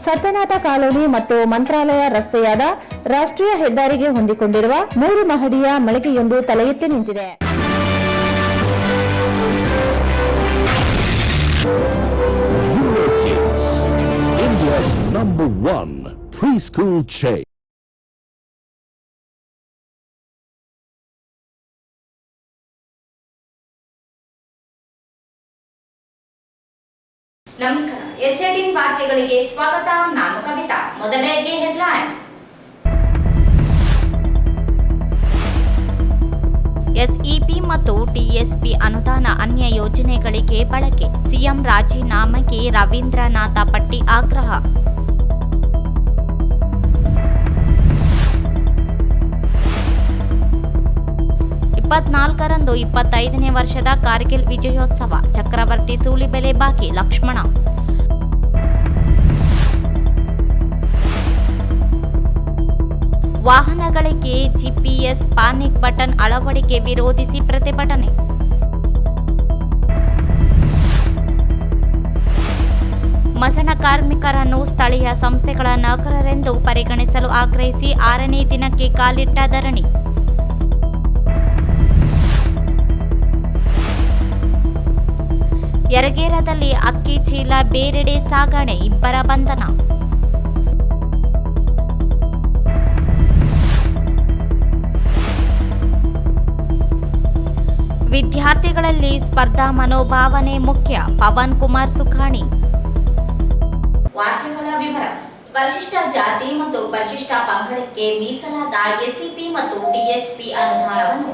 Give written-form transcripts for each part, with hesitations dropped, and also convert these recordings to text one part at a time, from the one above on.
Satyanatha colony ಮತ್ತು ಮಂತ್ರಾಲಯ ರಸ್ತೆಯಾದ ರಾಷ್ಟ್ರೀಯ ಹೆದ್ದಾರಿಗೆ ಹೊಂದಿಕೊಂಡಿರುವ 3 ಮಹಡಿಯ ಮಳಿಗೆಯೊಂದು ತಲೆ ಎತ್ತಿ ನಿಂತಿದೆ. India's #1 preschool chain. ನಮಸ್ಕಾರ. S18 ವಾರ್ತೆಗಳಿಗೆ ಸ್ವಾಗತ. ನಾನು ಕವಿತಾ. ಮೊದಲಿಗೆ ಹೆಡ್ಲೈನ್ಸ್. ಎಸ್ಇಪಿ ಮತ್ತು ಟಿಎಸ್ಪಿ ಅನುದಾನ ಅನ್ಯ ಯೋಜನೆಗಳಿಗೆ ಬಳಕೆ. ಸಿಎಂ ರಾಜೀನಾಮೆಗೆ ರವೀಂದ್ರನಾಥ ಪಟ್ಟಿ ಆಗ್ರಹ. ರಂದು 25ನೇ ವರ್ಷದ ಕಾರ್ಗಿಲ್ ವಿಜಯೋತ್ಸವ. ಚಕ್ರವರ್ತಿ ಸೂಲಿಬೆಲೆ ಬಾಕಿ ಲಕ್ಷ್ಮಣ. ವಾಹನಗಳಿಗೆ ಜಿಪಿಎಸ್ ಪಾನಿಕ್ ಬಟನ್ ಅಳವಡಿಕೆ ವಿರೋಧಿಸಿ ಪ್ರತಿಭಟನೆ. ಮಸಣ ಕಾರ್ಮಿಕರನ್ನು ಸ್ಥಳೀಯ ಸಂಸ್ಥೆಗಳ ನೌಕರರೆಂದು ಪರಿಗಣಿಸಲು ಆಗ್ರಹಿಸಿ 6ನೇ ದಿನಕ್ಕೆ ಕಾಲಿಟ್ಟ ಧರಣಿ. ಯರಗೇರದಲ್ಲಿ ಅಕ್ಕಿ ಚೀಲ ಬೇರೆಡೆ ಸಾಗಣೆ. 2 ಬಂಧನ. ವಿದ್ಯಾರ್ಥಿಗಳಲ್ಲಿ ಸ್ಪರ್ಧಾ ಮನೋಭಾವನೆ ಮುಖ್ಯ. ಪವನ್ ಕುಮಾರ್ ಸುಖಾಣಿ. ವಾರ್ತೆಗಳ ವಿವರ. ಪರಿಶಿಷ್ಟ ಜಾತಿ ಮತ್ತು ಪರಿಶಿಷ್ಟ ಪಂಗಡಕ್ಕೆ ಮೀಸಲಾದ ಎಸ್ಸಿಪಿ ಮತ್ತು ಟಿಎಸ್ಪಿ ಅನುದಾನವನ್ನು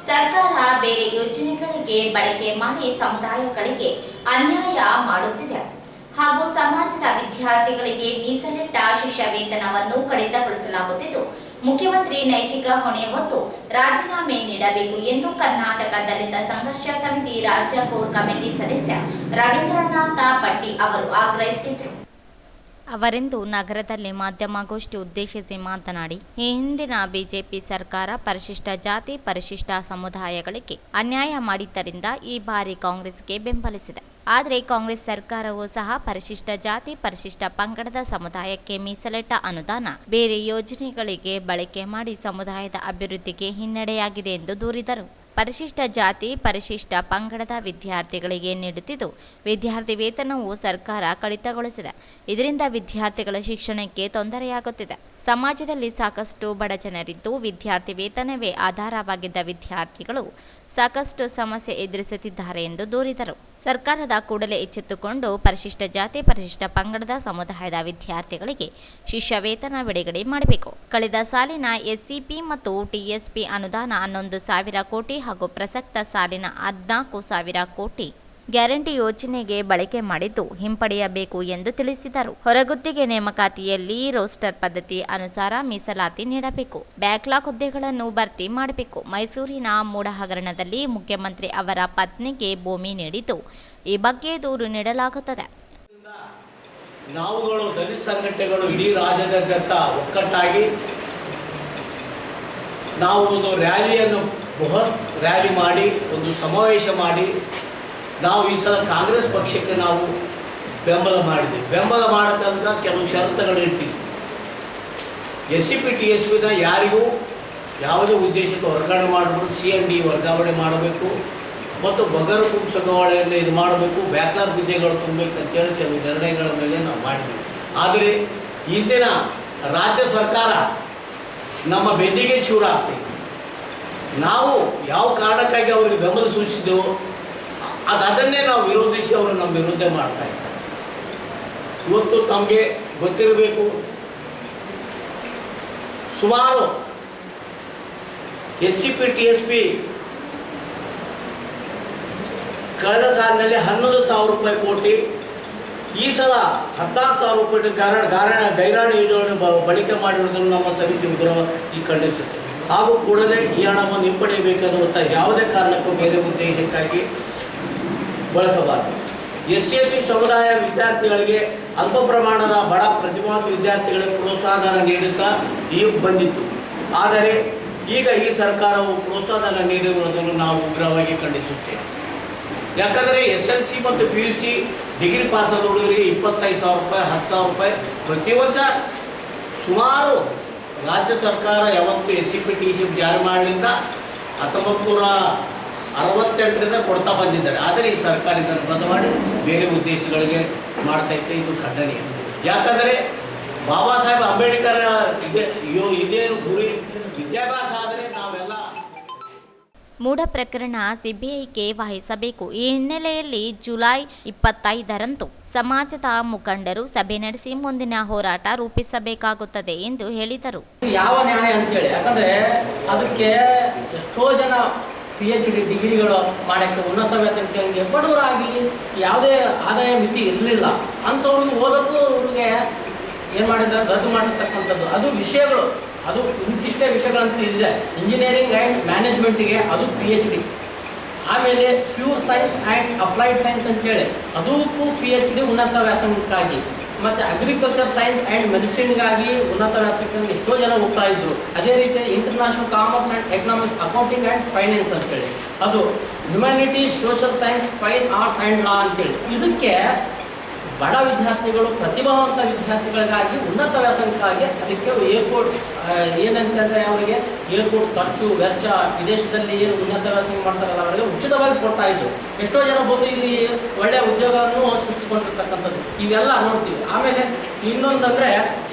ಸರ್ಕಾರ ಬೇರೆ ಯೋಜನೆಗಳಿಗೆ ಬಳಕೆ ಮಾಡಿ ಸಮುದಾಯಗಳಿಗೆ ಅನ್ಯಾಯ ಮಾಡುತ್ತಿದೆ ಹಾಗೂ ಸಮಾಜದ ವಿದ್ಯಾರ್ಥಿಗಳಿಗೆ ಮೀಸಲಿಟ್ಟ ಶಿಷ್ಯ ವೇತನವನ್ನು ಕಡಿತಗೊಳಿಸಲಾಗುತ್ತಿದ್ದು ಮುಖ್ಯಮಂತ್ರಿ ನೈತಿಕ ಹೊಣೆ ಹೊತ್ತು ರಾಜೀನಾಮೆ ನೀಡಬೇಕು ಎಂದು ಕರ್ನಾಟಕ ದಲಿತ ಸಂಘರ್ಷ ಸಮಿತಿ ರಾಜ್ಯ ಕೋರ್ ಕಮಿಟಿ ಸದಸ್ಯ ರವೀಂದ್ರನಾಥ ಪಟ್ಟಿ ಅವರು ಆಗ್ರಹಿಸಿದರು. ಅವರಿಂದು ನಗರದಲ್ಲಿ ಮಾಧ್ಯಮಗೋಷ್ಠಿ ಉದ್ದೇಶಿಸಿ ಮಾತನಾಡಿ, ಈ ಹಿಂದಿನ ಬಿಜೆಪಿ ಸರ್ಕಾರ ಪರಿಶಿಷ್ಟ ಜಾತಿ ಪರಿಶಿಷ್ಟ ಸಮುದಾಯಗಳಿಗೆ ಅನ್ಯಾಯ ಮಾಡಿದ್ದರಿಂದ ಈ ಬಾರಿ ಕಾಂಗ್ರೆಸ್ಗೆ ಬೆಂಬಲಿಸಿದೆ. ಆದರೆ ಕಾಂಗ್ರೆಸ್ ಸರ್ಕಾರವೂ ಸಹ ಪರಿಶಿಷ್ಟ ಜಾತಿ ಪರಿಶಿಷ್ಟ ಪಂಗಡದ ಸಮುದಾಯಕ್ಕೆ ಮೀಸಲಿಟ್ಟ ಅನುದಾನ ಬೇರೆ ಯೋಜನೆಗಳಿಗೆ ಬಳಕೆ ಮಾಡಿ ಸಮುದಾಯದ ಅಭಿವೃದ್ಧಿಗೆ ಹಿನ್ನಡೆಯಾಗಿದೆ ಎಂದು ದೂರಿದರು. ಪರಿಶಿಷ್ಟ ಜಾತಿ ಪರಿಶಿಷ್ಟ ಪಂಗಡದ ವಿದ್ಯಾರ್ಥಿಗಳಿಗೆ ನೀಡುತ್ತಿದ್ದು ವಿದ್ಯಾರ್ಥಿ ವೇತನವು ಸರ್ಕಾರ ಕಡಿತಗೊಳಿಸಿದೆ. ಇದರಿಂದ ವಿದ್ಯಾರ್ಥಿಗಳ ಶಿಕ್ಷಣಕ್ಕೆ ತೊಂದರೆಯಾಗುತ್ತಿದೆ. ಸಮಾಜದಲ್ಲಿ ಸಾಕಷ್ಟು ಬಡ ಜನರಿದ್ದು ವಿದ್ಯಾರ್ಥಿ ವೇತನವೇ ಆಧಾರವಾಗಿದ್ದ ವಿದ್ಯಾರ್ಥಿಗಳು ಸಾಕಷ್ಟು ಸಮಸ್ಯೆ ಎದುರಿಸುತ್ತಿದ್ದಾರೆ ಎಂದು ದೂರಿದರು. ಸರ್ಕಾರದ ಕೂಡಲೇ ಎಚ್ಚೆತ್ತುಕೊಂಡು ಪರಿಶಿಷ್ಟ ಜಾತಿ ಪರಿಶಿಷ್ಟ ಪಂಗಡದ ಸಮುದಾಯದ ವಿದ್ಯಾರ್ಥಿಗಳಿಗೆ ಶಿಷ್ಯ ವೇತನ ಬಿಡುಗಡೆ ಮಾಡಬೇಕು. ಕಳೆದ ಸಾಲಿನ ಎಸ್ಸಿಪಿ ಮತ್ತು ಟಿಎಸ್ಪಿ ಅನುದಾನ 11,000 ಕೋಟಿ ಹಾಗೂ ಪ್ರಸಕ್ತ ಸಾಲಿನ 14,000 ಕೋಟಿ ಗ್ಯಾರಂಟಿ ಯೋಜನೆಗೆ ಬಳಕೆ ಮಾಡಿದ್ದು ಹಿಂಪಡೆಯಬೇಕು ಎಂದು ತಿಳಿಸಿದರು. ಹೊರಗುತ್ತಿಗೆ ನೇಮಕಾತಿಯಲ್ಲಿ ರೋಸ್ಟರ್ ಪದ್ಧತಿ ಅನುಸಾರ ಮೀಸಲಾತಿ ನೀಡಬೇಕು. ಬ್ಯಾಕ್ಲಾಗ್ ಹುದ್ದೆಗಳನ್ನು ಭರ್ತಿ ಮಾಡಬೇಕು. ಮೈಸೂರಿನ ಮೂಡ ಹಗರಣದಲ್ಲಿ ಮುಖ್ಯಮಂತ್ರಿ ಅವರ ಪತ್ನಿಗೆ ಭೂಮಿ ನೀಡಿದ್ದು ಈ ಬಗ್ಗೆ ದೂರು ನೀಡಲಾಗುತ್ತದೆ. ನಾವುಗಳು ದಲಿತ ಸಂಘಟನೆಗಳು ಇಡೀ ರಾಜ್ಯದಾದ್ಯಂತ ಒಕ್ಕಟ್ಟಾಗಿ ನಾವು ಒಂದು ರ್ಯಾಲಿಯನ್ನು ಬೃಹತ್ ರ್ಯಾಲಿ ಮಾಡಿ ಒಂದು ಸಮಾವೇಶ ಮಾಡಿ ನಾವು ಈ ಸಲ ಕಾಂಗ್ರೆಸ್ ಪಕ್ಷಕ್ಕೆ ನಾವು ಬೆಂಬಲ ಮಾಡಿದ್ವಿ. ಬೆಂಬಲ ಮಾಡತಕ್ಕ ಕೆಲವು ಷರತ್ತುಗಳು ಇಟ್ಟಿದ್ವಿ. ಎಸ್ಸಿಪಿ ಟಿಎಸ್ಪಿನ ಯಾರಿಗೂ ಯಾವುದೇ ಉದ್ದೇಶಕ್ಕೆ ವರ್ಗಾವಣೆ ಮಾಡಬೇಕು, CND ವರ್ಗಾವಣೆ ಮಾಡಬೇಕು ಮತ್ತು ಬಗರ್ ಕುಂಸಗವಳೆಯನ್ನು ಇದು ಮಾಡಬೇಕು, ಬ್ಯಾಕ್ಲಾಗ್ ಹುದ್ದೆಗಳು ತುಂಬಬೇಕಂತೇಳಿ ಕೆಲವು ನಿರ್ಣಯಗಳ ಮೇಲೆ ನಾವು ಮಾಡಿದ್ವಿ. ಆದರೆ ಇಂದಿನ ರಾಜ್ಯ ಸರ್ಕಾರ ನಮ್ಮ ಬೆನ್ನಿಗೆ ಚೂರಾಗಬೇಕು. ನಾವು ಯಾವ ಕಾರಣಕ್ಕಾಗಿ ಅವರಿಗೆ ಬೆಂಬಲ ಸೂಚಿಸಿದೆವೋ ಅದನ್ನೇ ನಾವು ವಿರೋಧಿಸಿ ಅವರು ನಮ್ಮ ವಿರುದ್ಧ ಮಾಡ್ತಾ ಇದ್ದಾರೆ. ಇವತ್ತು ತಮಗೆ ಗೊತ್ತಿರಬೇಕು, ಸುಮಾರು ಎಸ್ಸಿಪಿ ಟಿಎಸ್ಪಿ ಕಳೆದ ಸಾಲಿನಲ್ಲಿ 11,000 ಕೋಟಿ, ಈ ಸಲ 14,000 ಕೋಟಿ ಗೈರಾಣಿ ಯೋಜನೆ ಬಳಕೆ ಮಾಡಿರುವುದನ್ನು ನಮ್ಮ ಸಮಿತಿ ಉಗ್ರವಾಗಿ ಖಂಡಿಸುತ್ತೆ. ಹಾಗೂ ಕೂಡಲೇ ಈ ಹಣವನ್ನು ಹಿಂಪಡೆಯಬೇಕನ್ನುವಂಥ ಯಾವುದೇ ಕಾರಣಕ್ಕೂ ಬೇರೆ ಉದ್ದೇಶಕ್ಕಾಗಿ ಬಳಸಬಾರದು. SC/ST ಸಮುದಾಯ ವಿದ್ಯಾರ್ಥಿಗಳಿಗೆ ಅಲ್ಪ ಪ್ರಮಾಣದ ಬಡ ಪ್ರತಿಭಾವಂತ ವಿದ್ಯಾರ್ಥಿಗಳಿಗೆ ಪ್ರೋತ್ಸಾಹಧನ ನೀಡುತ್ತಾ ಈಗ ಬಂದಿತ್ತು. ಆದರೆ ಈಗ ಈ ಸರ್ಕಾರವು ಪ್ರೋತ್ಸಾಹಧನ ನೀಡಿರುವುದನ್ನು ನಾವು ಉಗ್ರವಾಗಿ ಖಂಡಿಸುತ್ತೇವೆ. ಯಾಕಂದರೆ SLC ಮತ್ತು PUC ಡಿಗ್ರಿ ಪಾಸಾದ ಹುಡುಗರಿಗೆ 25,000 ರೂಪಾಯಿ, 10,000 ರೂಪಾಯಿ ಪ್ರತಿ ವರ್ಷ. ಸುಮಾರು ರಾಜ್ಯ ಸರ್ಕಾರ ಯಾವತ್ತು SCP TCP ಜಾರಿ ಮಾಡಲಿಂದ 1968ರಿಂದ ಕೊಡ್ತಾ ಬಂದಿದ್ದಾರೆ. ಆದರೆ ಈ ಸರ್ಕಾರ ಇದನ್ನು ಬಂದ್ ಮಾಡಿ ಬೇರೆ ಉದ್ದೇಶಗಳಿಗೆ ಮಾಡ್ತೈತೆ. ಇದು ಖಂಡನೀಯ. ಯಾಕಂದರೆ ಬಾಬಾ ಸಾಹೇಬ್ ಅಂಬೇಡ್ಕರ್ ಇದೇನು ಗುರಿ ವಿದ್ಯಾಭ್ಯಾಸ ಆದರೆ ನಾವೆಲ್ಲ ಮೂಢ ಪ್ರಕರಣ ಸಿಬಿಐಗೆ ವಹಿಸಬೇಕು. ಈ ಹಿನ್ನೆಲೆಯಲ್ಲಿ ಜುಲೈ 25ರಂದು ಸಮಾಜದ ಮುಖಂಡರು ಸಭೆ ನಡೆಸಿ ಮುಂದಿನ ಹೋರಾಟ ರೂಪಿಸಬೇಕಾಗುತ್ತದೆ ಎಂದು ಹೇಳಿದರು. ಯಾವ ನ್ಯಾಯ ಅಂತೇಳಿ, ಯಾಕಂದರೆ ಅದಕ್ಕೆ ಎಷ್ಟೋ ಜನ PhD ಡಿಗ್ರಿಗಳು ಮಾಡೋಕ್ಕೆ ಉನ್ನತ ವೇತನಕ್ಕೆ ಬಡವರಾಗಿ ಯಾವುದೇ ಆದಾಯ ಮಿತಿ ಇರಲಿಲ್ಲ. ಅಂಥವ್ರಿಗೆ ಓದೋಕ್ಕೂ ಅವ್ರಿಗೆ ಏನು ಮಾಡಿದ್ದಾರೆ, ರದ್ದು ಮಾಡಿರ್ತಕ್ಕಂಥದ್ದು. ಅದು ವಿಷಯಗಳು, ಅದು ಇಂತಿಷ್ಟೇ ವಿಷಯಗಳಂತ ಇದೆ. ಇಂಜಿನಿಯರಿಂಗ್ ಆ್ಯಂಡ್ ಮ್ಯಾನೇಜ್ಮೆಂಟಿಗೆ ಅದು PhD. ಆಮೇಲೆ pure science and applied science ಅಂತೇಳಿ ಅದಕ್ಕೂ PhD ಉನ್ನತ ವ್ಯಾಸಂಗಕ್ಕಾಗಿ. ಮತ್ತು ಅಗ್ರಿಕಲ್ಚರ್ ಸೈನ್ಸ್ ಆ್ಯಂಡ್ ಮೆಡಿಸಿನ್ಗಾಗಿ ಉನ್ನತ ವ್ಯಾಸಂಗಕ್ಕೆ ಎಷ್ಟೋ ಜನ ಹೋಗ್ತಾ ಇದ್ರು. ಅದೇ ರೀತಿ international commerce and economics, accounting and finance ಅಂತೇಳಿ, ಅದು humanities, social science, fine arts and law ಅಂತೇಳಿ. ಇದಕ್ಕೆ ಬಡ ವಿದ್ಯಾರ್ಥಿಗಳು, ಪ್ರತಿಭಾವಂತ ವಿದ್ಯಾರ್ಥಿಗಳಿಗಾಗಿ ಉನ್ನತ ವ್ಯಾಸಂಗಕ್ಕಾಗಿ ಅದಕ್ಕೆ ಏರ್ಪೋರ್ಟ್ ಏನಂತಂದರೆ ಅವರಿಗೆ ಏರ್ಪೋರ್ಟ್ ಖರ್ಚು ವೆಚ್ಚ, ವಿದೇಶದಲ್ಲಿ ಏನು ಉನ್ನತ ವ್ಯಾಸಂಗ ಮಾಡ್ತಾರಲ್ಲ ಅವರಿಗೆ ಉಚಿತವಾಗಿ ಕೊಡ್ತಾಯಿದ್ರು. ಎಷ್ಟೋ ಜನ ಬಂದು ಇಲ್ಲಿ ಒಳ್ಳೆಯ ಉದ್ಯೋಗವನ್ನು ಸೃಷ್ಟಿಕೊಂಡಿರ್ತಕ್ಕಂಥದ್ದು ಇವೆಲ್ಲ ನೋಡ್ತೀವಿ. ಆಮೇಲೆ ಇನ್ನೊಂದಂದರೆ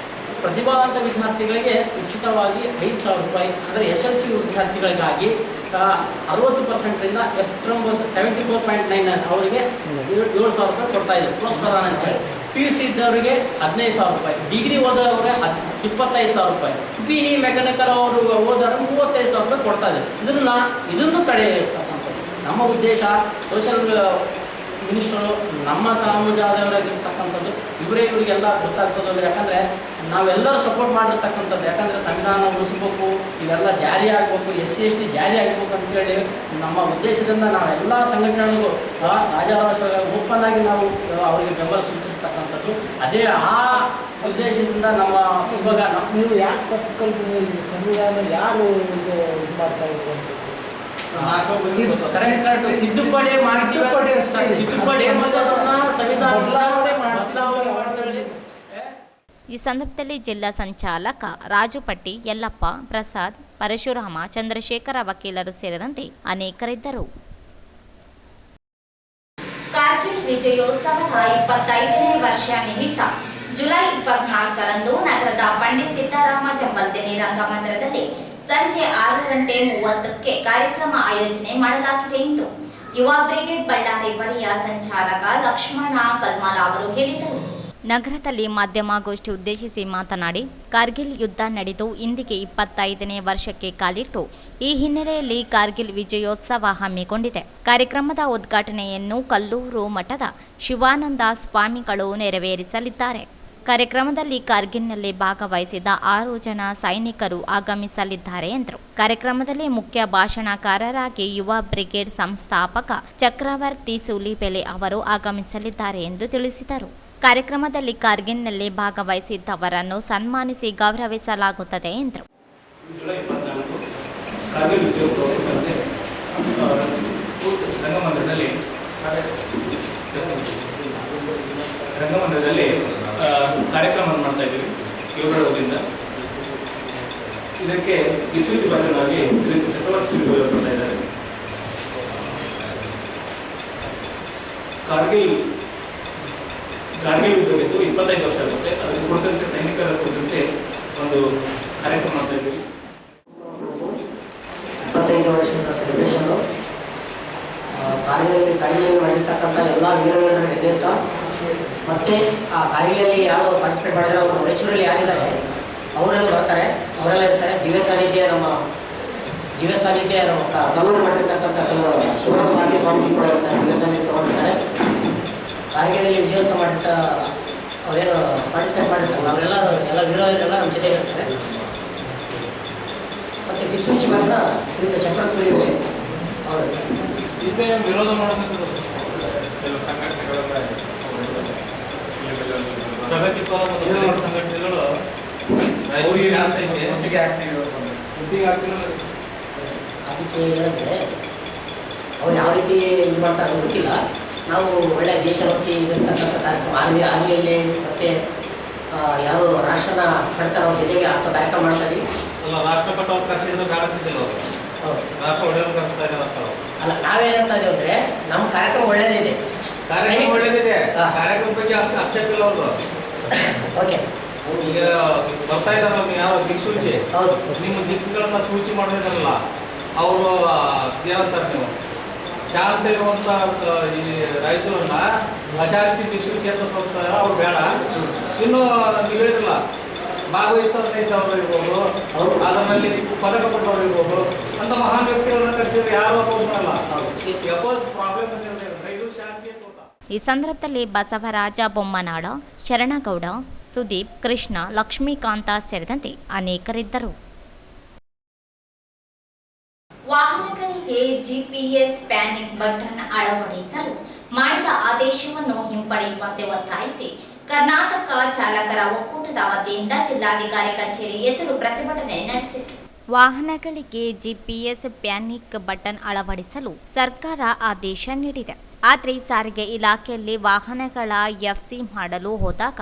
ಪ್ರತಿಭಾವಂತ ವಿದ್ಯಾರ್ಥಿಗಳಿಗೆ ಉಚಿತವಾಗಿ 5,000 ರೂಪಾಯಿ, ಅಂದರೆ SLC ವಿದ್ಯಾರ್ಥಿಗಳಿಗಾಗಿ 60%ರಿಂದ 74.99 ಅವರಿಗೆ 7,000 ರೂಪಾಯಿ ಕೊಡ್ತಾಯಿದ್ರು ಪ್ರೋತ್ಸಾಹ ಅಂತೇಳಿ. PUC ಇದ್ದವರಿಗೆ 15,000 ರೂಪಾಯಿ, ಡಿಗ್ರಿ ಓದೋರಿಗೆ 25,000 ರೂಪಾಯಿ, BE ಮೆಕ್ಯಾನಿಕಲ್ ಅವರು ಓದೋರು 35,000 ರೂಪಾಯಿ ಕೊಡ್ತಾಯಿದ್ರು. ಇದನ್ನು ತಡೆಯಿರ್ತಕ್ಕಂಥದ್ದು ನಮ್ಮ ಉದ್ದೇಶ. ಸೋಷಿಯಲ್ ಮಿನಿಸ್ಟರು ನಮ್ಮ ಸಮಾಜದವರಾಗಿರ್ತಕ್ಕಂಥದ್ದು ಇವರಿಗೆಲ್ಲ ಗೊತ್ತಾಗ್ತದೆ. ಅಂದರೆ ಯಾಕಂದರೆ ನಾವೆಲ್ಲರೂ ಸಪೋರ್ಟ್ ಮಾಡಿರ್ತಕ್ಕಂಥದ್ದು. ಯಾಕಂದರೆ ಸಂವಿಧಾನ ಉಳಿಸ್ಬೇಕು, ಇವೆಲ್ಲ ಜಾರಿ ಆಗಬೇಕು, SC ST ಜಾರಿ ಆಗಬೇಕು ಅಂತೇಳಿ ನಮ್ಮ ಉದ್ದೇಶದಿಂದ ನಾವೆಲ್ಲ ಸಂಘಟನೆಗಳಿಗೂ ರಾಜಾರಾಜ ಓಪನ್ ಆಗಿ ನಾವು ಅವರಿಗೆ ಬೆಂಬಲ ಸೂಚಿಸ್ತಕ್ಕಂಥದ್ದು. ಅದೇ ಆ ಉದ್ದೇಶದಿಂದ ನಮ್ಮ ಇವಾಗ ನೀವು ಯಾಕೆ ತಪ್ಪು ಕಲ್ಪನೆ, ಸಂವಿಧಾನ ಯಾರು ಇದು ಮಾಡ್ತಾ ಇದ್ರು ಅಂತ ತಿದ್ದುಪಡಿ ಮಾಡ್ತೀವಿ. ಈ ಸಂದರ್ಭದಲ್ಲಿ ಜಿಲ್ಲಾ ಸಂಚಾಲಕ ರಾಜು ಪಟ್ಟಿ, ಯಲ್ಲಪ್ಪ, ಪ್ರಸಾದ್, ಪರಶುರಾಮ, ಚಂದ್ರಶೇಖರ ವಕೀಲರು ಸೇರಿದಂತೆ ಅನೇಕರಿದ್ದರು. ಕಾರ್ಗಿಲ್ ವಿಜಯೋತ್ಸವದ 25ನೇ ವರ್ಷ ನಿಮಿತ್ತ ಜುಲೈ 24ರಂದು ನಗರದ ಪಂಡಿತ್ ಸಿದ್ದರಾಮ ಜಂಬಲ್ದಿನ್ನಿ ರಂಗಮಂದಿರದಲ್ಲಿ ಸಂಜೆ 6:30ಕ್ಕೆ ಕಾರ್ಯಕ್ರಮ ಆಯೋಜನೆ ಮಾಡಲಾಗಿದೆ ಎಂದು ಯುವ ಬ್ರಿಗೇಡ್ ಬಳ್ಳಾರಿ ವಲಯ ಸಂಚಾಲಕ ಲಕ್ಷ್ಮಣ ಕಲ್ಮಾಲ ಅವರು ಹೇಳಿದರು. ನಗರದಲ್ಲಿ ಮಾಧ್ಯಮಗೋಷ್ಠಿ ಉದ್ದೇಶಿಸಿ ಮಾತನಾಡಿ, ಕಾರ್ಗಿಲ್ ಯುದ್ಧ ನಡೆದು ಇಂದಿಗೆ 25ನೇ ವರ್ಷಕ್ಕೆ ಕಾಲಿಟ್ಟು ಈ ಹಿನ್ನೆಲೆಯಲ್ಲಿ ಕಾರ್ಗಿಲ್ ವಿಜಯೋತ್ಸವ ಹಮ್ಮಿಕೊಂಡಿದೆ. ಕಾರ್ಯಕ್ರಮದ ಉದ್ಘಾಟನೆಯನ್ನು ಕಲ್ಲೂರು ಮಠದ ಶಿವಾನಂದ ಸ್ವಾಮಿಗಳು ನೆರವೇರಿಸಲಿದ್ದಾರೆ. ಕಾರ್ಯಕ್ರಮದಲ್ಲಿ ಕಾರ್ಗಿಲ್ನಲ್ಲಿ ಭಾಗವಹಿಸಿದ 6 ಜನ ಸೈನಿಕರು ಆಗಮಿಸಲಿದ್ದಾರೆ ಎಂದರು. ಕಾರ್ಯಕ್ರಮದಲ್ಲಿ ಮುಖ್ಯ ಭಾಷಣಕಾರರಾಗಿ ಯುವ ಬ್ರಿಗೇಡ್ ಸಂಸ್ಥಾಪಕ ಚಕ್ರವರ್ತಿ ಸೂಲಿಬೆಲೆ ಅವರು ಆಗಮಿಸಲಿದ್ದಾರೆ ಎಂದು ತಿಳಿಸಿದರು. ಕಾರ್ಯಕ್ರಮದಲ್ಲಿ ಕಾರ್ಗಿಲ್ನಲ್ಲಿ ಭಾಗವಹಿಸಿದ್ದವರನ್ನು ಸನ್ಮಾನಿಸಿ ಗೌರವಿಸಲಾಗುತ್ತದೆ ಎಂದರು. ರಂಗಮಂದಿರದಲ್ಲಿ ಕಾರ್ಯಕ್ರಮ ಮಾಡ್ತಾ ಇದ್ದೀವಿ ಏಳರಿಂದ. ಇದಕ್ಕೆ ವಿಶೇಷ ಭಾಗವಾಗಿ ಚಕ್ರವರ್ತಿ ಬರ್ತಾ ಇದ್ದಾರೆ. ಕಾರ್ಗಿಲ್ ಯುದ್ಧವಿದ್ದು 25 ವರ್ಷ ಆಗುತ್ತೆ. ಅದಕ್ಕೆ ಕುರಿತಂತೆ ಸೈನಿಕರ ಕುರಿತಂತೆ ಒಂದು ಕಾರ್ಯಕ್ರಮ ಮಾಡ್ತಾ ಇದ್ದೀವಿ. 25 ವರ್ಷದ ಸೆಲೆಬ್ರೇಷನ್ನು ಕಾರ್ಗಿಲಲ್ಲಿ ಮಾಡಿರ್ತಕ್ಕಂಥ ಎಲ್ಲ ವೀರರ ನೆನೆಯುತ್ತ, ಮತ್ತು ಆ ಕಾರ್ಗಿಲಲ್ಲಿ ಯಾರು ಪಾರ್ಟಿಸಿಪೇಟ್ ಮಾಡಿದರೆ ಅವರು ರಾಯಚೂರಲ್ಲಿ ಯಾರಿದ್ದಾರೆ ಅವರೆಲ್ಲ ಬರ್ತಾರೆ, ಅವರೆಲ್ಲ ಇರ್ತಾರೆ. ದಿವ್ಯ ಸಾನ್ನಿಧ್ಯ ನಮ್ಮ ಕಲ್ಲೂರು ಮಾಡಿರ್ತಕ್ಕಂಥ ಶಿವಾನಂದ ಮಾತೆ ಸ್ವಾಮೀಜಿ ಕೂಡ ಇರ್ತಾರೆ, ದಿವ್ಯ ಸಾನ್ನಿಧ್ಯ ತಗೊಂಡಿರ್ತಾರೆ. ಕಾರ್ಗಿಲಲ್ಲಿ ವಿಜಯೋತ್ಸವ ಮಾಡಿರ್ತ ಅವರೇನು ಪಾರ್ಟಿಸಿಪೇಟ್ ಮಾಡಿರ್ತಾರೆ ಎಲ್ಲ ವೀರರೆಲ್ಲ ನಮ್ಮ ಜೊತೆ ಇರ್ತಾರೆ. ಮತ್ತು ದಿಕ್ಸೂಚಿ ಭಾಷಣ ಶ್ರೀಯುತ ಚಕ್ರವರ್ತಿ ಸೂಲಿಬೆಲೆ ಅವರು CPI ವಿರೋಧ ಮಾಡಬೇಕು. ಪ್ರಗತಿಪರ ಸಂಘಟನೆಗಳು ಅದಕ್ಕೆ ಏನಂದರೆ ಅವ್ರು ಯಾವ ರೀತಿ ಇದು ಮಾಡ್ತಾರೆ ಗೊತ್ತಿಲ್ಲ. ನಾವು ಒಳ್ಳೆ ದೇಶಭಕ್ತಿ ಇರತಕ್ಕಂಥ ಕಾರ್ಯಕ್ರಮ ಆರ್ಮಿಯಲ್ಲಿ ಮತ್ತು ಯಾರು ರಾಷ್ಟ್ರನ ಕಟ್ತಾರೆ ಅವ್ರ ಜೊತೆಗೆ ಅಂತ ಕಾರ್ಯಕ್ರಮ ಮಾಡ್ತಾ ಇದ್ದೀವಿ. ಅಲ್ಲ, ರಾಷ್ಟ್ರಪತಿ ಅವ್ರು ಕರ್ಸಿದ್ರೆ ಸಾಕಾಗ್ತಿದ್ದಿಲ್ಲ ಅವರು. ಹೌದು, ರಾಷ್ಟ್ರ ಒಡೆಯವ್ರು ಕರ್ಸ್ತಾ ಇದ್ದಾರೆ. ಅಲ್ಲ, ನಾವೇನು ಹೇಳ್ತಾ ಇದ್ದೀವಿ ಅಂದರೆ ನಮ್ಮ ಕಾರ್ಯಕ್ರಮ ಒಳ್ಳೇದಿದೆ, ಕಾರ್ಯಕ್ರಮ ಒಳ್ಳೇದಿದೆ, ಕಾರ್ಯಕ್ರಮ ಬಗ್ಗೆ ಅಷ್ಟು ಆಕ್ಷೇಪ ಇಲ್ಲ ಅವ್ರದ್ದು. ಓಕೆ, ಈಗ ಬರ್ತಾ ಇದ್ದಾರಲ್ಲ ಯಾವ ದಿಕ್ಸೂಚಿ, ಹೌದು, ನಿಮ್ಮ ದಿಕ್ಕುಗಳನ್ನ ಸೂಚಿ ಮಾಡೋದಿರಲ್ಲ ಅವರು. ಏನಂತಾರೆ ನೀವು ಶಾಂತ ಇರುವಂಥ ಈ ರಾಯಚೂರನ್ನ ಅಶಾಂತಿ ದಿಕ್ಸೂಚಿ ಅಂತ ಹೋಗ್ತಾರೆ ಅವ್ರು ಬೇಡ. ಇನ್ನು ನೀವು ಹೇಳಿದ್ರಲ್ಲ ಭಾಗವಹಿಸ್ತಾರೆ ಅವರು ಇರ್ಬೋದು, ಅದರಲ್ಲಿ ಪದಕ ಕೊಟ್ಟವ್ರು ಇರ್ಬೋದು, ಅಂತ ಮಹಾನ್ ವ್ಯಕ್ತಿಗಳನ್ನ ಕರೆಸಿದ್ರೆ ಯಾರು ಅಪೋಸ್ ಮಾಡಲ್ಲ. ಅಪೋಸ್ ಪ್ರಾಬ್ಲಮ್ ಬಂದಿರೋದ್ರಿಂದ ಇದು ಶಾಂತಿಯ ಕೂಟ. ಈ ಸಂದರ್ಭದಲ್ಲಿ ಬಸವರಾಜ ಬೊಮ್ಮನಾಡ, ಶರಣಗೌಡ, ಸುದೀಪ್, ಕೃಷ್ಣ, ಲಕ್ಷ್ಮೀಕಾಂತ ಸೇರಿದಂತೆ ಅನೇಕರಿದ್ದರು. ವಾಹನಗಳಿಗೆ ಜಿಪಿಎಸ್ ಪ್ಯಾನಿಕ್ ಬಟನ್ ಅಳವಡಿಸಲು ಮಾಡಿದ ಆದೇಶವನ್ನು ಹಿಂಪಡೆಯುವಂತೆ ಒತ್ತಾಯಿಸಿ ಕರ್ನಾಟಕ ಚಾಲಕರ ಒಕ್ಕೂಟದ ವತಿಯಿಂದ ಜಿಲ್ಲಾಧಿಕಾರಿ ಕಚೇರಿ ಎದುರು ಪ್ರತಿಭಟನೆ ನಡೆಸಿದರು. ವಾಹನಗಳಿಗೆ ಜಿಪಿಎಸ್ ಪ್ಯಾನಿಕ್ ಬಟನ್ ಅಳವಡಿಸಲು ಸರ್ಕಾರ ಆದೇಶ ನೀಡಿದೆ. ಆದರೆ ಸಾರಿಗೆ ಇಲಾಖೆಯಲ್ಲಿ ವಾಹನಗಳ ಎಫ್ಸಿ ಮಾಡಲು ಹೋದಾಗ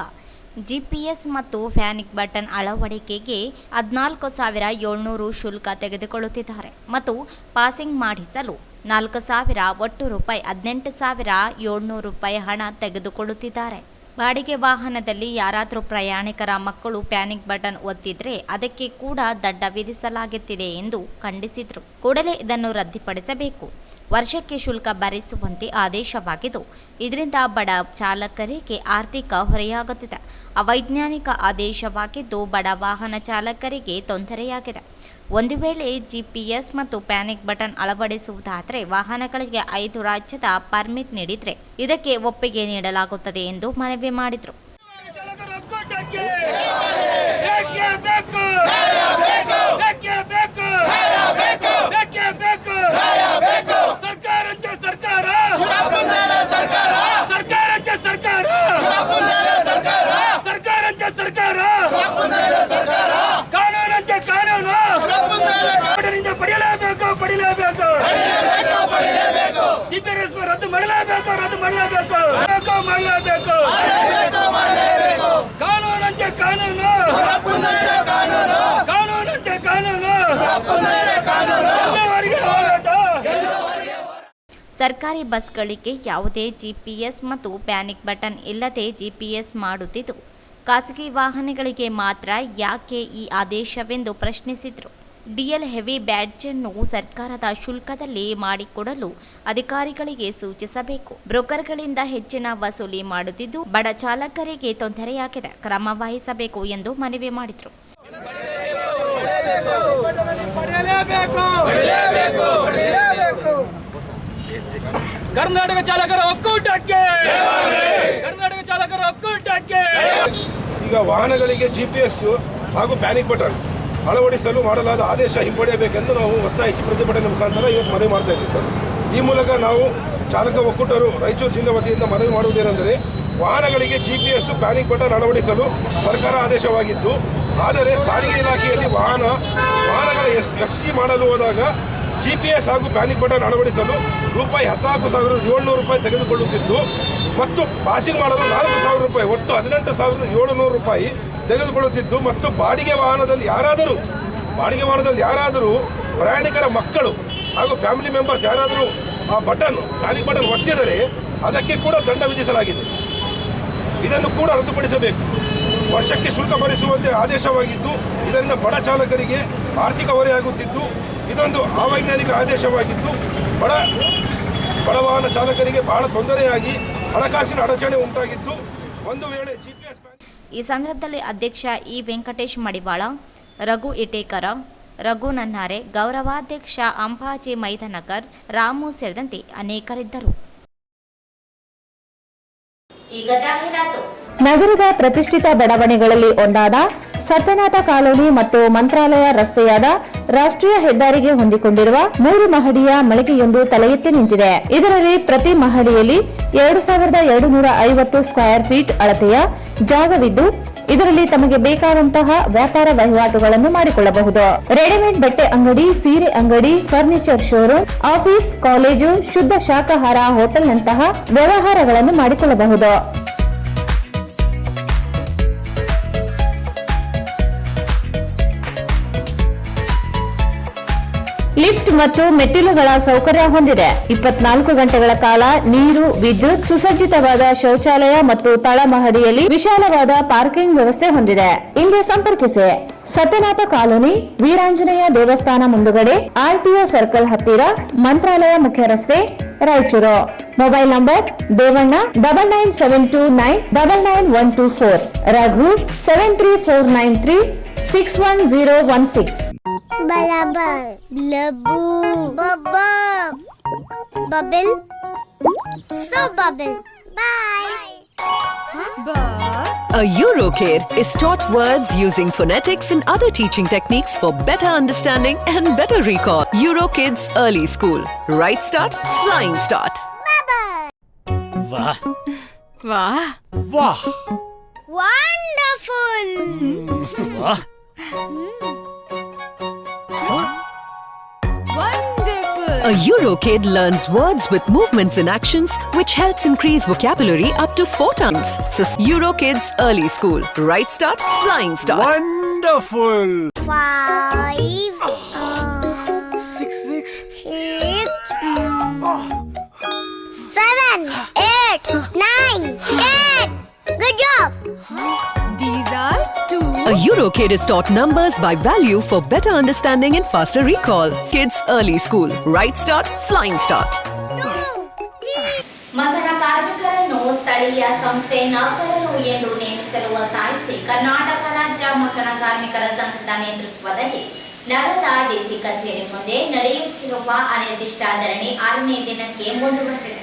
ಜಿಪಿಎಸ್ ಮತ್ತು ಪ್ಯಾನಿಕ್ ಬಟನ್ ಅಳವಡಿಕೆಗೆ 14,700 ಶುಲ್ಕ ತೆಗೆದುಕೊಳ್ಳುತ್ತಿದ್ದಾರೆ ಮತ್ತು ಪಾಸಿಂಗ್ ಮಾಡಿಸಲು 4,000 ಒಟ್ಟು ರೂಪಾಯಿ 18,700 ರೂಪಾಯಿ ಹಣ ತೆಗೆದುಕೊಳ್ಳುತ್ತಿದ್ದಾರೆ. ಬಾಡಿಗೆ ವಾಹನದಲ್ಲಿ ಯಾರಾದರೂ ಪ್ರಯಾಣಿಕರ ಮಕ್ಕಳು ಪ್ಯಾನಿಕ್ ಬಟನ್ ಒತ್ತಿದ್ರೆ ಅದಕ್ಕೆ ಕೂಡ ದಂಡ ವಿಧಿಸಲಾಗುತ್ತಿದೆ ಎಂದು ಖಂಡಿಸಿದರು. ಕೂಡಲೇ ಇದನ್ನು ರದ್ದುಪಡಿಸಬೇಕು. ವರ್ಷಕ್ಕೆ ಶುಲ್ಕ ಭರಿಸುವಂತೆ ಆದೇಶವಾಗಿದ್ದು ಇದರಿಂದ ಬಡ ಚಾಲಕರಿಗೆ ಆರ್ಥಿಕ ಹೊರೆಯಾಗುತ್ತಿದೆ. ಅವೈಜ್ಞಾನಿಕ ಆದೇಶವಾಗಿದ್ದು ಬಡ ವಾಹನ ಚಾಲಕರಿಗೆ ತೊಂದರೆಯಾಗಿದೆ. ಒಂದು ವೇಳೆ ಜಿಪಿಎಸ್ ಮತ್ತು ಪ್ಯಾನಿಕ್ ಬಟನ್ ಅಳವಡಿಸುವುದಾದರೆ ವಾಹನಗಳಿಗೆ 5 ರಾಜ್ಯದ ಪರ್ಮಿಟ್ ನೀಡಿದರೆ ಇದಕ್ಕೆ ಒಪ್ಪಿಗೆ ನೀಡಲಾಗುತ್ತದೆ ಎಂದು ಮನವಿ ಮಾಡಿದರು. ರದ್ದು ಮಾಡಲೇಬೇಕು, ರದ್ದು ಮಾಡಲೇಬೇಕು, ಮಾಡಲೇಬೇಕು. ಕಾನೂನಂತೆ ಕಾನೂನು, ಕಾನೂನಂತೆ ಕಾನೂನು. ಸರ್ಕಾರಿ ಬಸ್ಗಳಿಗೆ ಯಾವುದೇ ಜಿಪಿಎಸ್ ಮತ್ತು ಪ್ಯಾನಿಕ್ ಬಟನ್ ಇಲ್ಲದೆ ಜಿಪಿಎಸ್ ಮಾಡುತ್ತಿದ್ದು ಖಾಸಗಿ ವಾಹನಗಳಿಗೆ ಮಾತ್ರ ಯಾಕೆ ಈ ಆದೇಶವೆಂದು ಪ್ರಶ್ನಿಸಿದರು. ಡಿಎಲ್ ಹೆವಿ ಬ್ಯಾಡ್ಜ್ ಅನ್ನು ಸರ್ಕಾರದ ಶುಲ್ಕದಲ್ಲಿ ಮಾಡಿಕೊಡಲು ಅಧಿಕಾರಿಗಳಿಗೆ ಸೂಚಿಸಬೇಕು. ಬ್ರೋಕರ್ಗಳಿಂದ ಹೆಚ್ಚಿನ ವಸೂಲಿ ಮಾಡುತ್ತಿದ್ದು ಬಡ ಚಾಲಕರಿಗೆ ತೊಂದರೆಯಾಗಿದೆ, ಕ್ರಮ ವಹಿಸಬೇಕು ಎಂದು ಮನವಿ ಮಾಡಿದರು. ಕರ್ನಾಟಕ ಚಾಲಕರ ಒಕ್ಕೂಟಕ್ಕೆ, ಕರ್ನಾಟಕ ಚಾಲಕರ ಒಕ್ಕೂಟಕ್ಕೆ. ಈಗ ವಾಹನಗಳಿಗೆ ಜಿಪಿಎಸ್ ಹಾಗೂ ಪ್ಯಾನಿಕ್ ಬಟನ್ ಅಳವಡಿಸಲು ಮಾಡಲಾದ ಆದೇಶ ಹಿಂಪಡೆಯಬೇಕೆಂದು ನಾವು ಒತ್ತಾಯಿಸಿ ಪ್ರತಿಭಟನೆ ಮುಖಾಂತರ ಇವತ್ತು ಮನವಿ ಮಾಡ್ತಾ ಇದ್ದೀವಿ ಸರ್. ಈ ಮೂಲಕ ನಾವು ಚಾಲಕ ಒಕ್ಕೂಟರು ರಾಯಚೂರು ಜಿಲ್ಲೆ ವತಿಯಿಂದ ಮನವಿ ಮಾಡುವುದೇನೆಂದರೆ ವಾಹನಗಳಿಗೆ ಜಿಪಿಎಸ್ ಪ್ಯಾನಿಕ್ ಬಟನ್ ಅಳವಡಿಸಲು ಸರ್ಕಾರ ಆದೇಶವಾಗಿದ್ದು, ಆದರೆ ಸಾರಿಗೆ ಇಲಾಖೆಯಲ್ಲಿ ವಾಹನಗಳ ಎಫ್ಸಿ ಮಾಡಲು ಹೋದಾಗ ಜಿಪಿಎಸ್ ಹಾಗೂ ಪ್ಯಾನಿಕ್ ಬಟನ್ ಅಳವಡಿಸಲು ರೂಪಾಯಿ 14,700 ರೂಪಾಯಿ ತೆಗೆದುಕೊಳ್ಳುತ್ತಿದ್ದು ಮತ್ತು ಪಾಸಿಂಗ್ ಮಾಡಲು 4,000 ರೂಪಾಯಿ ಒಟ್ಟು 18,700 ರೂಪಾಯಿ ತೆಗೆದುಕೊಳ್ಳುತ್ತಿದ್ದು ಮತ್ತು ಬಾಡಿಗೆ ವಾಹನದಲ್ಲಿ ಯಾರಾದರೂ ಪ್ರಯಾಣಿಕರ ಮಕ್ಕಳು ಹಾಗೂ ಫ್ಯಾಮಿಲಿ ಮೆಂಬರ್ಸ್ ಯಾರಾದರೂ ಆ ಪ್ಯಾನಿಕ್ ಬಟನ್ ಒತ್ತಿದರೆ ಅದಕ್ಕೆ ಕೂಡ ದಂಡ ವಿಧಿಸಲಾಗಿದೆ. ಇದನ್ನು ಕೂಡ ರದ್ದುಪಡಿಸಬೇಕು. ವರ್ಷಕ್ಕೆ ಶುಲ್ಕ ಭರಿಸುವಂತೆ ಆದೇಶವಾಗಿದ್ದು ಇದರಿಂದ ಬಡ ಚಾಲಕರಿಗೆ ಆರ್ಥಿಕ ಹೊರೆಯಾಗುತ್ತಿದ್ದು ಇದೊಂದು ಅವೈಜ್ಞಾನಿಕ ಆದೇಶವಾಗಿದ್ದು ಬಡ ವಾಹನ ಚಾಲಕರಿಗೆ ಬಹಳ ತೊಂದರೆಯಾಗಿ ಹಣಕಾಸಿನ ಅಡಚಣೆ ಉಂಟಾಗಿದ್ದು ಒಂದು ವೇಳೆ ಜಿಪಿಎಸ್. ಈ ಸಂದರ್ಭದಲ್ಲಿ ಅಧ್ಯಕ್ಷ ಇ ವೆಂಕಟೇಶ್ ಮಡಿವಾಳ, ರಘು ಇಟೇಕರ, ರಘು ನನ್ನಾರೆ, ಗೌರವಾಧ್ಯಕ್ಷ ಅಂಬಾಜಿ ಮೈದನಕರ್, ರಾಮು ಸೇರಿದಂತೆ ಅನೇಕರಿದ್ದರು. ಈಗ ಜಾಹೀರಾತು. ನಗರದ ಪ್ರತಿಷ್ಠಿತ ಬಡಾವಣೆಗಳಲ್ಲಿ ಒಂದಾದ ಸತ್ಯನಾಥ ಕಾಲೋನಿ ಮತ್ತು ಮಂತ್ರಾಲಯ ರಸ್ತೆಯಾದ ರಾಷ್ಟ್ರೀಯ ಹೆದ್ದಾರಿಗೆ ಹೊಂದಿಕೊಂಡಿರುವ 3 ಮಹಡಿಯ ಮಳಿಗೆಯೊಂದು ತಲೆ ಎತ್ತಿ ನಿಂತಿದೆ. ಇದರಲ್ಲಿ ಪ್ರತಿ ಮಹಡಿಯಲ್ಲಿ 2,250 ಸ್ಕ್ವೇರ್ ಫೀಟ್ ಅಳತೆಯ ಜಾಗವಿದ್ದು ಇದರಲ್ಲಿ ತಮಗೆ ಬೇಕಾದಂತಹ ವ್ಯಾಪಾರ ವಹಿವಾಟುಗಳನ್ನು ಮಾಡಿಕೊಳ್ಳಬಹುದು. ರೆಡಿಮೇಡ್ ಬಟ್ಟೆ ಅಂಗಡಿ, ಸೀರೆ ಅಂಗಡಿ, ಫರ್ನಿಚರ್ ಶೋರೂಮ್, ಆಫೀಸ್, ಕಾಲೇಜು, ಶುದ್ಧ ಶಾಕಾಹಾರ ಹೋಟೆಲ್ನಂತಹ ವ್ಯವಹಾರಗಳನ್ನು ಮಾಡಿಕೊಳ್ಳಬಹುದು. ಲಿಫ್ಟ್ ಮತ್ತು ಮೆಟ್ಟಿಲುಗಳ ಸೌಕರ್ಯ ಹೊಂದಿದೆ. 24 ಗಂಟೆಗಳ ಕಾಲ ನೀರು, ವಿದ್ಯುತ್, ಸುಸಜ್ಜಿತವಾದ ಶೌಚಾಲಯ ಮತ್ತು ತಳಮಹಡಿಯಲ್ಲಿ ವಿಶಾಲವಾದ ಪಾರ್ಕಿಂಗ್ ವ್ಯವಸ್ಥೆ ಹೊಂದಿದೆ. ಇಂದು ಸಂಪರ್ಕಿಸಿ ಸತ್ಯನಾಥ ಕಾಲೋನಿ, ವೀರಾಂಜನೇಯ ದೇವಸ್ಥಾನ ಮುಂದುಗಡೆ, ಆರ್ಟಿಒ ಸರ್ಕಲ್ ಹತ್ತಿರ, ಮಂತ್ರಾಲಯ ಮುಖ್ಯ ರಸ್ತೆ, Raichur. Mobile number Devanna 9972999124, Raghu 73493611016. Balabar, Labu, Bubble, Bubble, so bubble. Bye. A Eurokid is taught words using phonetics and other teaching techniques for better understanding and better recall. Eurokids Early School. Right start, flying start. वाह Wow. वाह Wonderful. वाह A Eurokid learns words with movements and actions which helps increase vocabulary up to 4 times. So Eurokids Early School. Right start, flying start. Wonderful 5, 6 7, 8, 9, 10. Good job. A Eurokid is taught numbers by value for better understanding and faster recall. Kids Early School. Right start, flying start. ಮಸಣ ಕಾರ್ಮಿಕರನ್ನು ಸ್ಥಳೀಯ ಸಂಸ್ಥೆ ನೌಕರರು ಎಂದು ನೇಮಿಸಲು ಒತ್ತಾಯಿಸಿ ಕರ್ನಾಟಕ ರಾಜ್ಯ ಮಸಣ ಕಾರ್ಮಿಕರ ಸಂಘದ ನೇತೃತ್ವದಲ್ಲಿ ನಗರದ ಡಿಸಿ ಕಚೇರಿ ಮುಂದೆ ನಡೆಯುತ್ತಿರುವ ಅನಿರ್ದಿಷ್ಟ ಧರಣಿ 6ನೇ ದಿನಕ್ಕೆ ಮುಂದುವರೆದಿದೆ.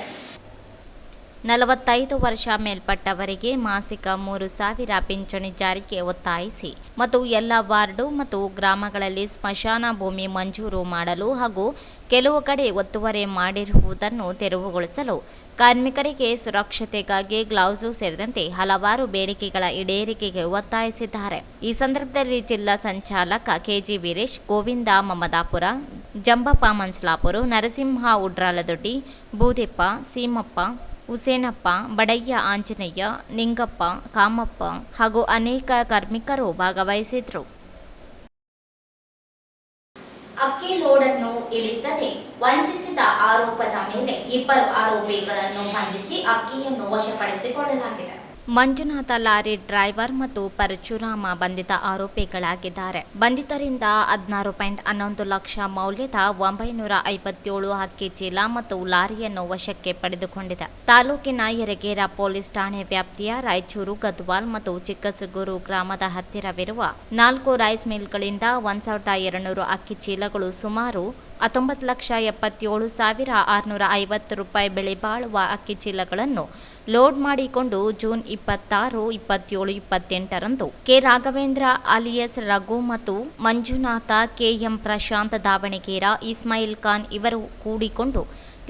45 ವರ್ಷ ಮೇಲ್ಪಟ್ಟವರಿಗೆ ಮಾಸಿಕ 3,000 ಪಿಂಚಣಿ ಜಾರಿಗೆ ಒತ್ತಾಯಿಸಿ ಮತ್ತು ಎಲ್ಲ ವಾರ್ಡು ಮತ್ತು ಗ್ರಾಮಗಳಲ್ಲಿ ಸ್ಮಶಾನ ಭೂಮಿ ಮಂಜೂರು ಮಾಡಲು ಹಾಗೂ ಕೆಲವು ಕಡೆ ಒತ್ತುವರಿ ಮಾಡಿರುವುದನ್ನು ತೆರವುಗೊಳಿಸಲು, ಕಾರ್ಮಿಕರಿಗೆ ಸುರಕ್ಷತೆಗಾಗಿ ಗ್ಲೌಸು ಸೇರಿದಂತೆ ಹಲವಾರು ಬೇಡಿಕೆಗಳ ಈಡೇರಿಕೆಗೆ ಒತ್ತಾಯಿಸಿದ್ದಾರೆ. ಈ ಸಂದರ್ಭದಲ್ಲಿ ಜಿಲ್ಲಾ ಸಂಚಾಲಕ ಕೆಜಿ ವೀರೇಶ್, ಗೋವಿಂದ ಮಮದಾಪುರ, ಜಂಬಪ್ಪ ಮನ್ಸಲಾಪುರ, ನರಸಿಂಹ ಉಡ್ರಾಲದೊಡ್ಡಿ, ಬೂದೆಪ್ಪ, ಸೀಮಪ್ಪ, ಹುಸೇನಪ್ಪ, ಬಡಯ್ಯ ಆಂಜನೇಯ, ನಿಂಗಪ್ಪ, ಕಾಮಪ್ಪ ಹಾಗೂ ಅನೇಕ ಕಾರ್ಮಿಕರು ಭಾಗವಹಿಸಿದ್ರು. ಅಕ್ಕಿ ಲೋಡನ್ನು ಇಳಿಸದೆ ವಂಚಿಸಿದ ಆರೋಪದ ಮೇಲೆ 2 ಆರೋಪಿಗಳನ್ನು ಬಂಧಿಸಿ ಅಕ್ಕಿಯನ್ನು ವಶಪಡಿಸಿಕೊಳ್ಳಲಾಗಿದೆ. ಮಂಜುನಾಥ ಲಾರಿ ಡ್ರೈವರ್ ಮತ್ತು ಪರಶುರಾಮ ಬಂಧಿತ ಆರೋಪಿಗಳಾಗಿದ್ದಾರೆ. ಬಂಧಿತರಿಂದ 16.11 ಲಕ್ಷ ಮೌಲ್ಯದ 957 ಅಕ್ಕಿ ಚೀಲ ಮತ್ತು ಲಾರಿಯನ್ನು ವಶಕ್ಕೆ ಪಡೆದುಕೊಂಡಿದೆ. ತಾಲೂಕಿನ ಯರಗೇರ ಪೊಲೀಸ್ ಠಾಣೆ ವ್ಯಾಪ್ತಿಯ ರಾಯಚೂರು, ಗದ್ವಾಲ್ ಮತ್ತು ಚಿಕ್ಕಸಗೂರು ಗ್ರಾಮದ ಹತ್ತಿರವಿರುವ 4 ರೈಸ್ ಮಿಲ್ಗಳಿಂದ 1,200 ಅಕ್ಕಿ ಚೀಲಗಳು ಸುಮಾರು 19,77,650 ರೂಪಾಯಿ ಬೆಲೆ ಬಾಳುವ ಅಕ್ಕಿ ಚೀಲಗಳನ್ನು ಲೋಡ್ ಮಾಡಿಕೊಂಡು ಜೂನ್ 26, 27, 28ರಂದು ಕೆ ರಾಘವೇಂದ್ರ ಅಲಿಯಸ್ ರಘು ಮತ್ತು ಮಂಜುನಾಥ, ಕೆಎಂ ಪ್ರಶಾಂತ್ ದಾವಣಗೆರೆ, ಇಸ್ಮಾಯಿಲ್ ಖಾನ್ ಇವರು ಕೂಡಿಕೊಂಡು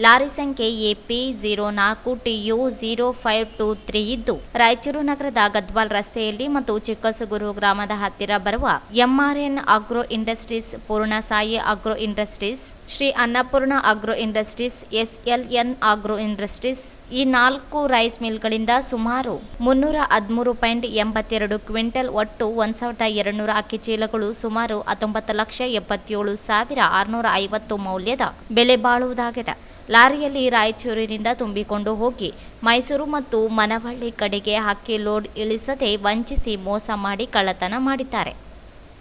ಲಾರಿ ಸಂಖ್ಯೆ AP04TU0523 ಇದ್ದು ರಾಯಚೂರು ನಗರದ ಗದ್ವಾಲ್ ರಸ್ತೆಯಲ್ಲಿ ಮತ್ತು ಚಿಕ್ಕಸಗೂರು ಗ್ರಾಮದ ಹತ್ತಿರ ಬರುವ MRN agro industries, Poornasai agro industries, Shri Annapurna agro industries, SLN agro industries ಈ 4 ರೈಸ್ ಮಿಲ್ಗಳಿಂದ ಸುಮಾರು 313.82 ಕ್ವಿಂಟಲ್ ಒಟ್ಟು 1,200 ಅಕ್ಕಿ ಚೀಲಗಳು ಸುಮಾರು 19,77,650 ಮೌಲ್ಯದ ಬೆಲೆ ಬಾಳುವುದಾಗಿದೆ. ಲಾರಿಯಲ್ಲಿ ರಾಯಚೂರಿನಿಂದ ತುಂಬಿಕೊಂಡು ಹೋಗಿ ಮೈಸೂರು ಮತ್ತು ಮನವಳ್ಳಿ ಕಡೆಗೆ ಅಕ್ಕಿ ಲೋಡ್ ಇಳಿಸದೆ ವಂಚಿಸಿ ಮೋಸ ಮಾಡಿ ಕಳ್ಳತನ ಮಾಡಿದ್ದಾರೆ.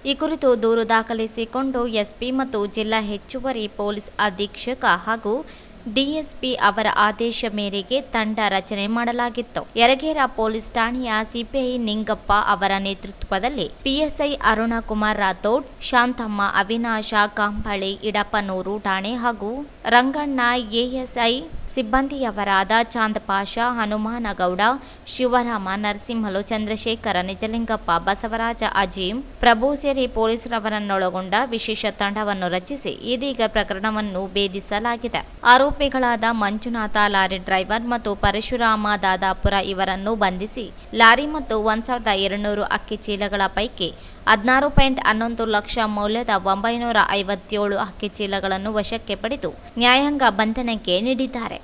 ಈ ಕುರಿತು ದೂರು ದಾಖಲಿಸಿಕೊಂಡು ಎಸ್ಪಿ ಮತ್ತು ಜಿಲ್ಲಾ ಹೆಚ್ಚುವರಿ ಪೊಲೀಸ್ ಅಧೀಕ್ಷಕ ಹಾಗೂ ಡಿಎಸ್ಪಿ ಅವರ ಆದೇಶ ಮೇರೆಗೆ ತಂಡ ರಚನೆ ಮಾಡಲಾಗಿತ್ತು. ಯರಗೇರ ಪೊಲೀಸ್ ಠಾಣೆಯ ಸಿಪಿಐ ನಿಂಗಪ್ಪ ಅವರ ನೇತೃತ್ವದಲ್ಲಿ ಪಿಎಸ್ಐ ಅರುಣಕುಮಾರ್ ರಾಥೋಡ್, ಶಾಂತಮ್ಮ, ಅವಿನಾಶ ಕಾಂಬಳೆ, ಇಡಪನೂರು ಠಾಣೆ ಹಾಗೂ ರಂಗಣ್ಣ, ಎಎಸ್ಐ ಸಿಬ್ಬಂದಿಯವರಾದ ಚಾಂದ್ ಪಾಷಾ, ಹನುಮಾನಗೌಡ, ಶಿವರಾಮ, ನರಸಿಂಹಲು, ಚಂದ್ರಶೇಖರ, ನಿಜಲಿಂಗಪ್ಪ, ಬಸವರಾಜ, ಅಜೀಂ, ಪ್ರಭು ಸೇರಿ ಪೊಲೀಸರವರನ್ನೊಳಗೊಂಡ ವಿಶೇಷ ತಂಡವನ್ನು ರಚಿಸಿ ಇದೀಗ ಪ್ರಕರಣವನ್ನು ಭೇದಿಸಲಾಗಿದೆ. ಆರೋಪಿಗಳಾದ ಮಂಜುನಾಥ ಲಾರಿ ಡ್ರೈವರ್ ಮತ್ತು ಪರಶುರಾಮ ದಾದಾಪುರ ಇವರನ್ನು ಬಂಧಿಸಿ ಲಾರಿ ಮತ್ತು 1200 ಅಕ್ಕಿ ಚೀಲಗಳ ಪೈಕಿ 16.11 ಲಕ್ಷ ಮೌಲ್ಯದ 957 ಅಕ್ಕಿ ಚೀಲಗಳನ್ನು ವಶಕ್ಕೆ ಪಡೆದು ನ್ಯಾಯಾಂಗ ಬಂಧನಕ್ಕೆ ನೀಡಿದ್ದಾರೆ.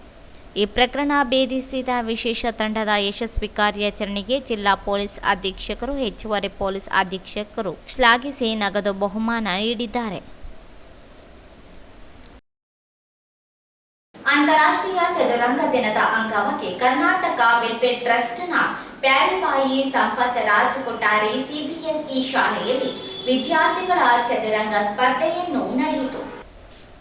ಈ ಪ್ರಕರಣ ಭೇದಿಸಿದ ವಿಶೇಷ ತಂಡದ ಯಶಸ್ವಿ ಕಾರ್ಯಾಚರಣೆಗೆ ಜಿಲ್ಲಾ ಪೊಲೀಸ್ ಅಧೀಕ್ಷಕರು, ಹೆಚ್ಚುವರಿ ಪೊಲೀಸ್ ಅಧೀಕ್ಷಕರು ಶ್ಲಾಘಿಸಿ ನಗದು ಬಹುಮಾನ ನೀಡಿದ್ದಾರೆ. ಅಂತಾರಾಷ್ಟ್ರೀಯ ಚದುರಂಗ ದಿನದ ಅಂಗವಾಗಿ ಕರ್ನಾಟಕ ವೆಲ್ಫೇರ್ ಟ್ರಸ್ಟ್ನ ಪ್ಯಾರಿಬಾಯಿ ಸಂಪತ್ ರಾಜ್ ಕೊಟ್ಟಾರಿ ಸಿಬಿಎಸ್ಇ ಶಾಲೆಯಲ್ಲಿ ವಿದ್ಯಾರ್ಥಿಗಳ ಚದುರಂಗ ಸ್ಪರ್ಧೆಯನ್ನು ನಡೆಯಿತು.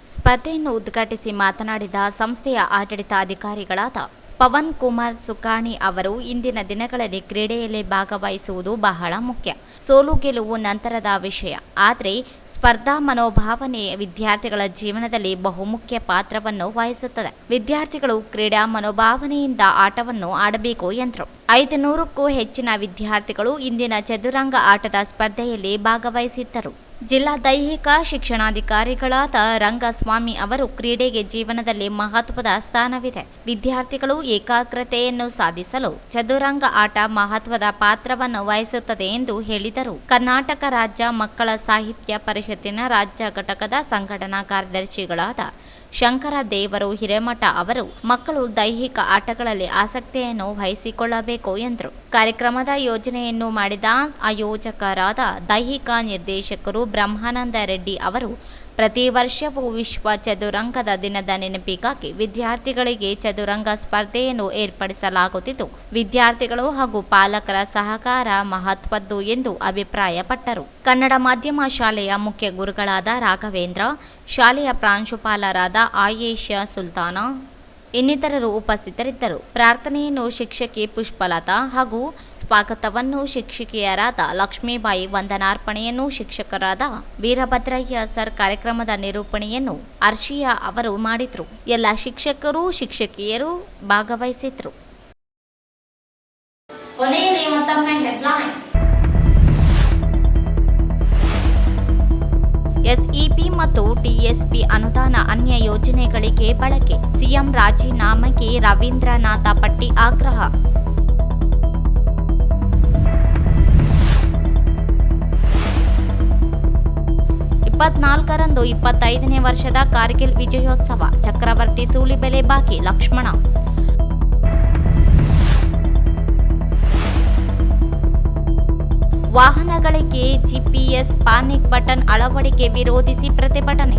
ಸ್ಪರ್ಧೆಯನ್ನು ಉದ್ಘಾಟಿಸಿ ಮಾತನಾಡಿದ ಸಂಸ್ಥೆಯ ಆಡಳಿತಾಧಿಕಾರಿಗಳಾದ ಪವನ್ ಕುಮಾರ್ ಸುಕಾಣಿ ಅವರು, ಇಂದಿನ ದಿನಗಳಲ್ಲಿ ಕ್ರೀಡೆಯಲ್ಲಿ ಭಾಗವಹಿಸುವುದು ಬಹಳ ಮುಖ್ಯ. ಸೋಲು ಗೆಲುವು ನಂತರದ ವಿಷಯ, ಆದರೆ ಸ್ಪರ್ಧಾ ಮನೋಭಾವನೆ ವಿದ್ಯಾರ್ಥಿಗಳ ಜೀವನದಲ್ಲಿ ಬಹುಮುಖ್ಯ ಪಾತ್ರವನ್ನು ವಹಿಸುತ್ತದೆ. ವಿದ್ಯಾರ್ಥಿಗಳು ಕ್ರೀಡಾ ಮನೋಭಾವನೆಯಿಂದ ಆಟವನ್ನು ಆಡಬೇಕು ಎಂದರು. 500ಕ್ಕೂ ಹೆಚ್ಚಿನ ವಿದ್ಯಾರ್ಥಿಗಳು ಇಂದಿನ ಚದುರಂಗ ಆಟದ ಸ್ಪರ್ಧೆಯಲ್ಲಿ ಭಾಗವಹಿಸಿದ್ದರು. ಜಿಲ್ಲಾ ದೈಹಿಕ ಶಿಕ್ಷಣಾಧಿಕಾರಿಗಳಾದ ರಂಗಸ್ವಾಮಿ ಅವರು, ಕ್ರೀಡೆಗೆ ಜೀವನದಲ್ಲಿ ಮಹತ್ವದ ಸ್ಥಾನವಿದೆ. ವಿದ್ಯಾರ್ಥಿಗಳು ಏಕಾಗ್ರತೆಯನ್ನು ಸಾಧಿಸಲು ಚದುರಂಗ ಆಟ ಮಹತ್ವದ ಪಾತ್ರವನ್ನು ವಹಿಸುತ್ತದೆ ಎಂದು ಹೇಳಿದರು. ಕರ್ನಾಟಕ ರಾಜ್ಯ ಮಕ್ಕಳ ಸಾಹಿತ್ಯ ಪರಿಷತ್ತಿನ ರಾಜ್ಯ ಘಟಕದ ಸಂಘಟನಾ ಕಾರ್ಯದರ್ಶಿಗಳಾದ ಶಂಕರ ದೇವರು ಹಿರೇಮಠ ಅವರು, ಮಕ್ಕಳು ದೈಹಿಕ ಆಟಗಳಲ್ಲಿ ಆಸಕ್ತಿಯನ್ನು ವಹಿಸಿಕೊಳ್ಳಬೇಕು ಎಂದರು. ಕಾರ್ಯಕ್ರಮದ ಯೋಜನೆಯನ್ನು ಮಾಡಿದ ಆಯೋಜಕರಾದ ದೈಹಿಕ ನಿರ್ದೇಶಕರು ಬ್ರಹ್ಮಾನಂದ ರೆಡ್ಡಿ ಅವರು, ಪ್ರತಿ ವರ್ಷವೂ ವಿಶ್ವ ಚದುರಂಗದ ದಿನದ ನೆನಪಿಗಾಗಿ ವಿದ್ಯಾರ್ಥಿಗಳಿಗೆ ಚದುರಂಗ ಸ್ಪರ್ಧೆಯನ್ನು ಏರ್ಪಡಿಸಲಾಗುತ್ತಿದ್ದು, ವಿದ್ಯಾರ್ಥಿಗಳು ಹಾಗೂ ಪಾಲಕರ ಸಹಕಾರ ಮಹತ್ವದ್ದು ಎಂದು ಅಭಿಪ್ರಾಯಪಟ್ಟರು. ಕನ್ನಡ ಮಾಧ್ಯಮ ಶಾಲೆಯ ಮುಖ್ಯ ಗುರುಗಳಾದ ರಾಘವೇಂದ್ರ, ಶಾಲೆಯ ಪ್ರಾಂಶುಪಾಲರಾದ ಆಯೇಷಾ ಸುಲ್ತಾನ ಇನ್ನಿತರರು ಉಪಸ್ಥಿತರಿದ್ದರು. ಪ್ರಾರ್ಥನೆಯನ್ನು ಶಿಕ್ಷಕಿ ಪುಷ್ಪಲತಾ ಹಾಗೂ ಸ್ವಾಗತವನ್ನು ಶಿಕ್ಷಕಿಯರಾದ ಲಕ್ಷ್ಮೀಬಾಯಿ, ವಂದನಾರ್ಪಣೆಯನ್ನು ಶಿಕ್ಷಕರಾದ ವೀರಭದ್ರಯ್ಯ ಸರ್, ಕಾರ್ಯಕ್ರಮದ ನಿರೂಪಣೆಯನ್ನು ಅರ್ಷಿಯಾ ಅವರು ಮಾಡಿದರು. ಎಲ್ಲ ಶಿಕ್ಷಕರು ಶಿಕ್ಷಕಿಯರು ಭಾಗವಹಿಸಿದ್ರು. ಕೊನೆಯಲ್ಲಿ ಮತ್ತೊಮ್ಮೆ ಹೆಡ್ಲೈನ್ಸ್. ಎಸ್ಇಪಿ ಮತ್ತು ಟಿಎಸ್ಪಿ ಅನುದಾನ ಅನ್ಯ ಯೋಜನೆಗಳಿಗೆ ಬಳಕೆ, ಸಿಎಂ ರಾಜೀನಾಮೆಗೆ ರವೀಂದ್ರನಾಥ ಪಟ್ಟಿ ಆಗ್ರಹ. ಇಪ್ಪತ್ನಾಲ್ಕರಂದು 25ನೇ ವರ್ಷದ ಕಾರ್ಗಿಲ್ ವಿಜಯೋತ್ಸವ, ಚಕ್ರವರ್ತಿ ಸೂಲಿಬೆಲೆ ಬಾಕಿ ಲಕ್ಷ್ಮಣ. ವಾಹನಗಳಿಗೆ ಜಿಪಿಎಸ್ ಪಾನಿಕ್ ಬಟನ್ ಅಳವಡಿಕೆ ವಿರೋಧಿಸಿ ಪ್ರತಿಭಟನೆ.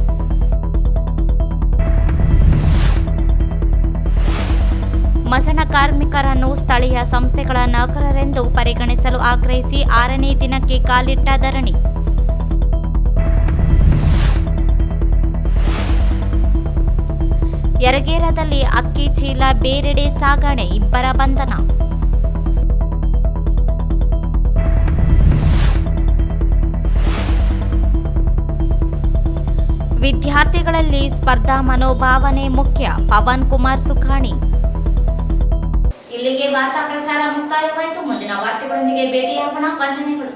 ಮಸಣ ಕಾರ್ಮಿಕರನ್ನು ಸ್ಥಳೀಯ ಸಂಸ್ಥೆಗಳ ನೌಕರರೆಂದು ಪರಿಗಣಿಸಲು ಆಗ್ರಹಿಸಿ 6ನೇ ದಿನಕ್ಕೆ ಕಾಲಿಟ್ಟ ಧರಣಿ. ಯರಗೇರದಲ್ಲಿ ಅಕ್ಕಿ ಚೀಲ ಬೇರೆಡೆ ಸಾಗಣೆ, 2 ಬಂಧನ. ವಿದ್ಯಾರ್ಥಿಗಳಲ್ಲಿ ಸ್ಪರ್ಧಾ ಮನೋಭಾವನೆ ಮುಖ್ಯ, ಪವನ್ ಕುಮಾರ್ ಸುಖಾಣಿ. ಇಲ್ಲಿಗೆ ವಾರ್ತಾ ಪ್ರಸಾರ ಮುಕ್ತಾಯವಾಯಿತು. ಮುಂದಿನ ವಾರ್ತೆಗಳೊಂದಿಗೆ ಭೇಟಿಯಾಗೋಣ. ವಂದನೆಗಳು.